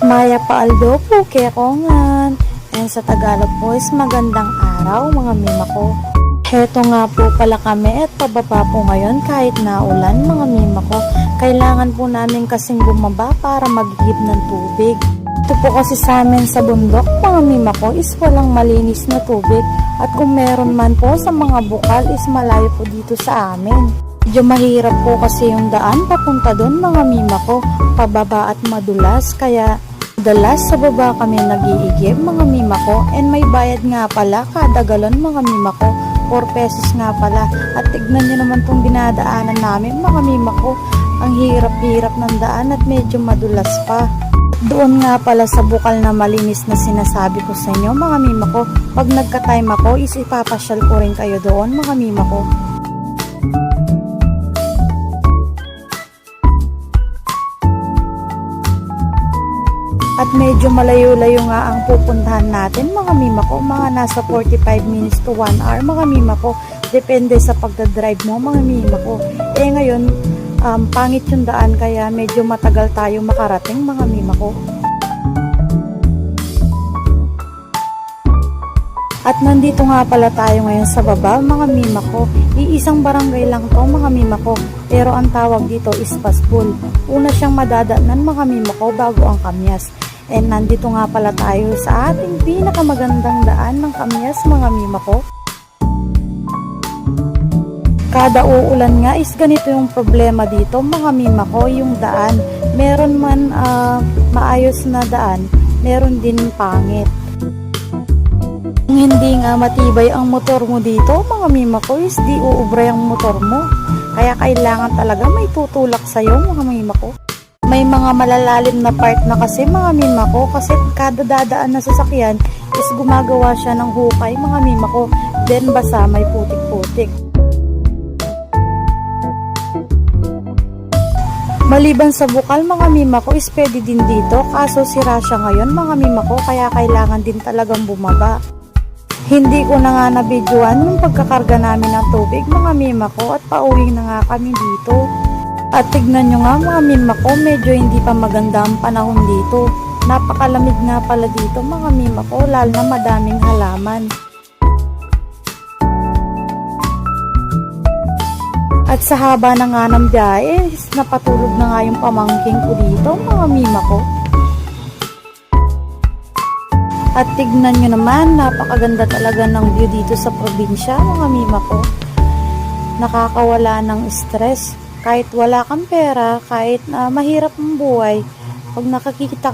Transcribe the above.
Maya Paaldo po, Kekongan. And sa Tagalog po is magandang araw mga mima ko. Heto nga po pala kami at pababa po ngayon kahit naulan mga mima ko. Kailangan po namin kasing bumaba para mag-igib ng tubig. Ito po kasi sa amin sa bundok mga mima ko is walang malinis na tubig. At kung meron man po sa mga bukal is malayo po dito sa amin. Medyo mahirap po kasi yung daan papunta doon mga mima ko. Pababa at madulas kaya dalas sa baba kami nag-iigib mga mima ko, and may bayad nga pala kada galon mga mima ko, 4 pesos nga pala. At tignan nyo naman tong dinadaanan namin mga mima ko, ang hirap-hirap ng daan at medyo madulas pa. Doon nga pala sa bukal na malinis na sinasabi ko sa inyo mga mima ko, pag nagka-time ako is ipapasyal ko rin kayo doon mga mima ko. At medyo malayo-layo nga ang pupuntahan natin mga mima ko, mga nasa 45 minutes to 1 hour mga mima ko, depende sa pagdadrive mo mga mima ko. Ngayon pangit yung daan kaya medyo matagal tayo makarating mga mima ko. At nandito nga pala tayo ngayon sa baba mga mima ko. Iisang barangay lang to mga mima ko, pero ang tawag dito is Paspul. Una siyang madadaanan mga mima ko bago ang Kamyas. And nandito nga pala tayo sa ating pinakamagandang daan ng Kamyas mga mima ko. Kada uulan nga is ganito yung problema dito mga mima ko, yung daan. Meron man maayos na daan, meron din pangit. Kung hindi nga matibay ang motor mo dito mga mima ko is di uubra yung motor mo. Kaya kailangan talaga may tutulak sa'yo mga mima ko. May mga malalalim na part na kasi mga mima ko, kasi kada dadaan na sasakyan is gumagawa siya ng hukay mga mima ko, then basa may putik-putik. Maliban sa bukal mga mima ko is pwede din dito, kaso sira siya ngayon mga mima ko, kaya kailangan din talagang bumaba. Hindi ko na nga nabidyoan yung pagkakarga namin ng tubig mga mima ko, at pauwi na nga kami dito. At tignan nyo nga mga mima ko, medyo hindi pa maganda ang panahon dito. Napakalamig nga pala dito mga mima ko, lalo na madaming halaman. At sa haba na nga ng biyahe, napatulog na nga yung pamangking ko dito mga mima ko. At tignan nyo naman, napakaganda talaga ng view dito sa probinsya mga mima ko. Nakakawala ng stress. Kahit wala kang pera, kahit mahirap ang buhay, pag nakakikita ka